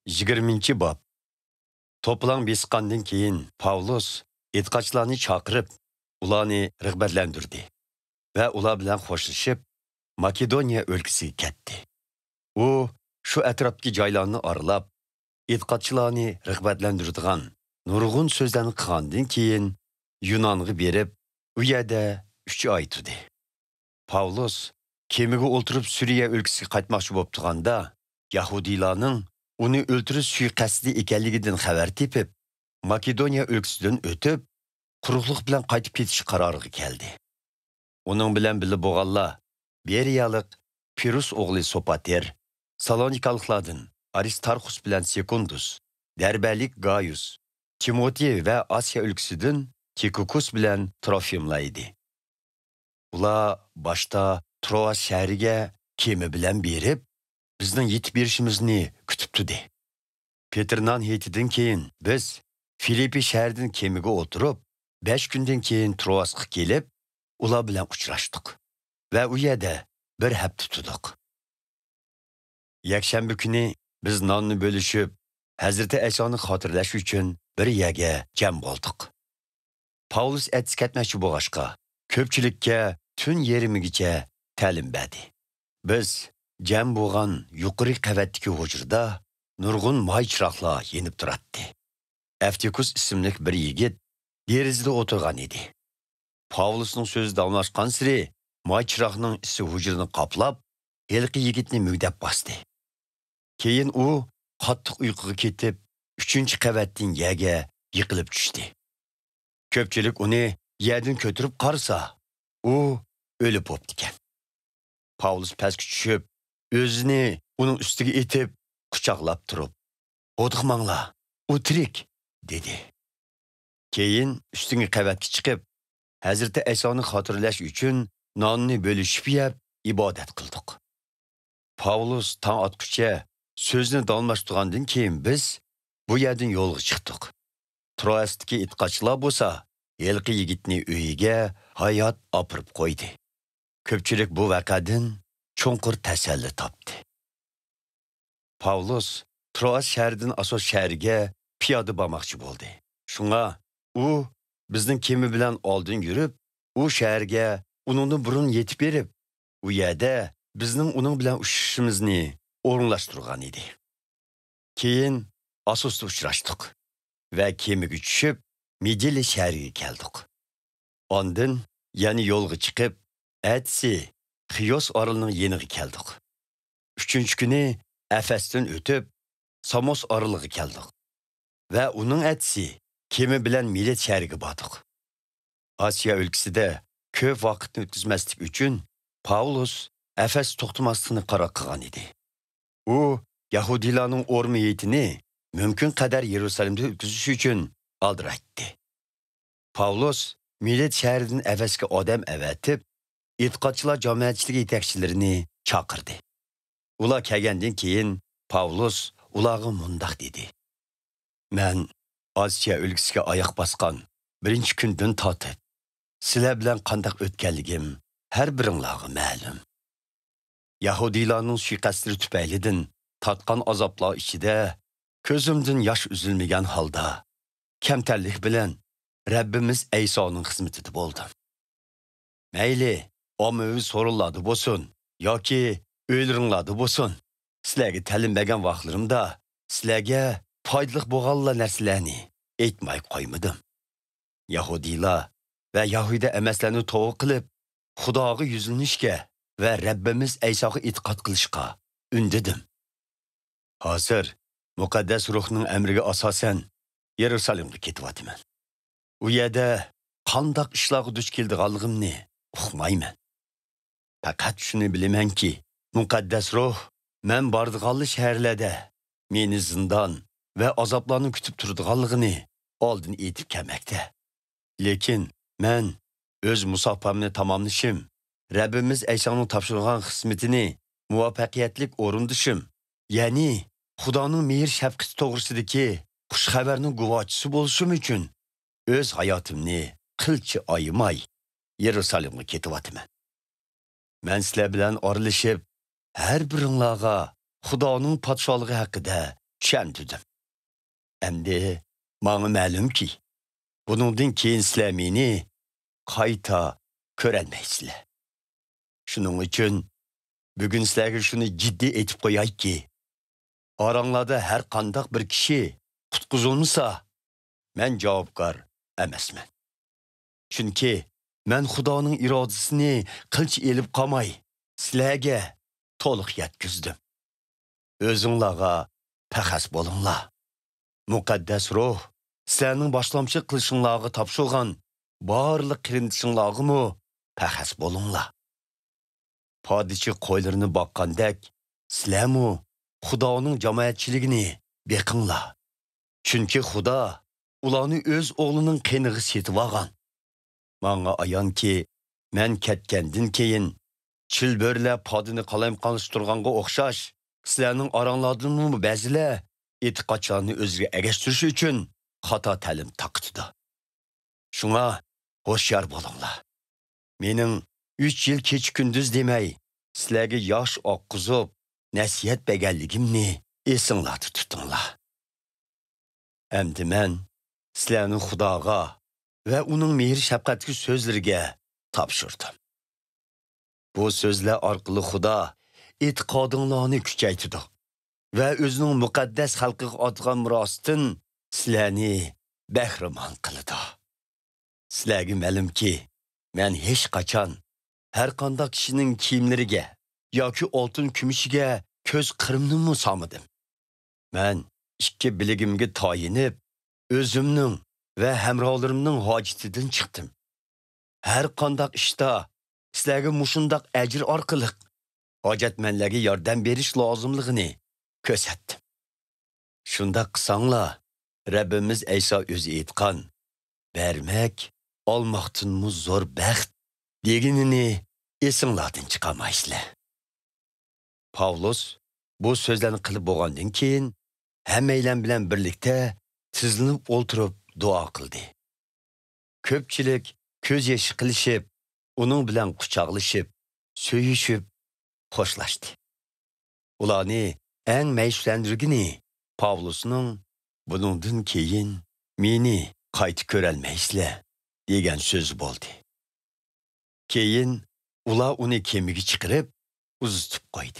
20 bob. To'plam besqandan keyin Pavlus etqachilarni chaqirib, ularni rag'batlantirdi va ular bilan xo'shlashib, Makedoniya o'lkasiga ketdi. U shu atrofdagi joylarni oralab, etqachilarni rag'batlantiradigan nurg'un so'zlarni qilgandan keyin Yunonga berib, u yerda 3 oy turdi. Pavlus kemiga o'ltirib Suriya o'lkasiga qaytmoqchi bo'lib turganda, Yahudiylarning uni o'ltirish suiqasdi ekanligidan xabar tepib, Makedoniya o'lkasidan o'tib, quruqlik bilan qaytib ketish qaroriga keldi. Uning bilan birga bo'lganlar Beriyalik Pirus o'g'li Sopater, Salonikaliklardan Aristarxus bilan Sekundus, Derbalik Gaius, Timotey va Asiya o'lkasidan Tikukus bilan Trofimlar edi. Ular boshda Troas shahriga kemi bilan berib, bizning yetib berishimizni kutib turdi. Petrnan heytidan keyin biz Filipi shahridan kemiga o'tirib, 5 kundan keyin Troasga kelib, ular bilan uchrashdik va u yerda bir hafta turdik. Yakshanba kuni biz nonni bo'lishib, Hazrati Aysoni xotirlash uchun bir yerga jam bo'ldik. Pavlus etib ketmoqchi bo'lg'ashqa, ko'pchilikka tun yerimigacha ta'lim berdi. Biz jam bo'lgan yuqori qavatdagi hujrada nurg'un moy chiroqlar yenib turardi. Eftikus ismli bir yigit derazada o'tirgan edi. Pavlusning so'zi davomlashgan siri moy chiroqning isi hujrani qoplab, elqi yigitni mugdab bosdi. Keyin u qattiq uyquga ketib, 3-qavatdan yerga yiqilib tushdi. Ko'pchilik uni yerdan ko'tarib qarasa, u o'lib bo'pti ekan. Pavlus pastga tushib, o'zini uning ustiga etib, quchoqlab turib, "O'tiqmanglar, u tirik", dedi. Keyin ustingi qavatga chiqib, Hazrati Aysoni xotirlash uchun nonni bo'lishib yeb, ibodat qildik. Pavlus tong otguncha so'zni davomlashtirgandan keyin biz bu yerdan yo'lga chiqdik. Troasdagi itqachilar bo'lsa, elqi yigitni uyiga hayot opirib qo'ydi. Ko'pchilik bu vaqadan cho'nqur tasalli topdi. Pavlus Troas shahridan Asos shahriga piyoda bormoqchi bo'ldi. Shunga u bizning kemi bilan oldin yurib, u shaharga uningdan burun yetib berib, u yerda bizning uning bilan uchishimizni o'rinlashtirgan edi. Keyin Asosda uchrashdik va kemiga tushib, Midili shahriga keldik. Ondan yana yo'lga chiqib, Atsi, Xiyos orolining yeniga keldik. 3-kuni Efesdan o'tib, Samos oroliga keldik va uning Atsi kemi bilan Milet shahriga bordik. Asiya o'lkasida ko'p vaqtni o'tkazmaslik uchun Pavlus Efes to'xtamasligini qaror qilgan edi. U Yahudiylarning o'rmi heytini mumkin qadar Yerusalimda o'tkazish uchun aldiraytdi. Pavlus Milet shahridan Efesga odam avatib, etqachilar jamoatchiligi yetakchilarini chaqirdi. Ular kelgandan keyin Pavlus ularga mundaq dedi: "Men Asiya o'lkasiga oyoq bosgan birinchi kundan tortib, sizlar bilan qanday o'tganligim har biringlarga ma'lum. Yahudiylarning suiqasdi tufaylidan tatgan azoblar ichida ko'zimdan yosh uzilmagan holda kamtarlik bilan Rabbimiz Aysoning xizmatida bo'ldim. Mayli, ommaviy so'rinlarda bo'lsin yoki o'ylaringlarda bo'lsin, sizlarga ta'limlagan vaqtlarimda sizlarga foydali bo'lgan narsalarni aytmay qo'ymadim. Yahudiylar va Yahuda emaslarni to'g'ri qilib, Xudoga yuzlanishga va Rabbimiz Aysoga e'tiqod qilishga undidim. Hozir muqaddas ruhning amriga asosan Yerusalimga ketyapman. U yerda qandoq ishlarga duch kelganligimni uqmayman. Faqat shuni bilamanki, muqaddas ruh men bordigan shaharlarda meni zindon va azoblarni kutib turadiganligini oldin aytib kelmoqda. Lekin men o'z musofamni tamomlashim, Rabbimiz Aysoning topshirgan xizmatini muvaffaqiyatli o'rindishim, ya'ni Xudoning mehr shafqati to'g'risidagi xush xabarning guvochisi bo'lishim uchun o'z hayotimni qilchi oyimay Yerusalimga ketyapman. Men sizlar bilan oralashib, har biringlarga Xudoning podshohligi haqida tushundim. Endi manga ma'lumki, buningdan keyin sizlar meni qayta ko'rolmaysizlar. Shuning uchun bugun sizlarga shuni jiddiy aytib qo'yayki, oranglarda har qanday bir kishi qutqizilmasa, men javobgar emasman. Chunki men Xudoning irodasini qilch elib qolmay, sizlarga to'liq yetkizdim. O'zinglarga paxas bo'linglar. Muqaddas ruh sizlarning boshlamchi qilishinglarga topshirgan barliq qirindishinglarga paxas bo'linglar. Podichi qo'ylarini boqqandek, sizlarmu Xudoning jamoatchiligini beqinglar. Chunki Xudo ularni o'z o'g'lining qiniga setib olgan. Manga ayonki, men ketgandan keyin chilbörlar podini qalam qilishtirganga o'xshash, sizlarning oranglardan ba'zilar e'tiqodlarni o'ziga egashtirish uchun xato ta'lim taqitdi. Shunga hoşyar bo'linglar. Mening 3 yil kech kunduz demay, sizlarga yosh oqqizib, nasihat berganligimni esinglarda tutinglar. Endi men sizlarni Xudoga va uning mehr shafqatli so'zlariga topshirdim. Bu so'zlar orqali Xudo e'tiqodinglarni kuchaytirdi va o'zining muqaddas xalqiga otgan mirosdan sizlarni bahramand qildi. Sizlarga ma'lumki, men hech qachon har qanday kishining kiyimlariga yoki oltin kumushiga ko'z qirimni solmadim. Men ikki biligimga toyinib, o'zimning va hamrohlarimning hojatidan chiqdim. Har qanday ishda sizlarga mushundaq ajr orqali hojatmanlarga yordam berish lozimligini ko'rsatdim. Shunda qilsanglar, Rabbimiz Ayso o'zi aytgan, bermak olmoqdanmi zo'r baxt deganini esinglardan chiqarmaysizlar. Pavlus bu so'zlarni qilib bo'lgandan keyin hammaylar bilan birlikda tizilib o'ltirib duo qildi. Ko'pchilik ko'z yoshi qilishib, uning bilan quchoqlashib, so'yishib, xo'shlashdi. Ularni eng mayshlandirgini Pavlusning buningdan keyin meni qayta ko'rolmaysizlar degan so'z bo'ldi. Keyin ular uni kemiga chiqarib, uzitib qo'ydi.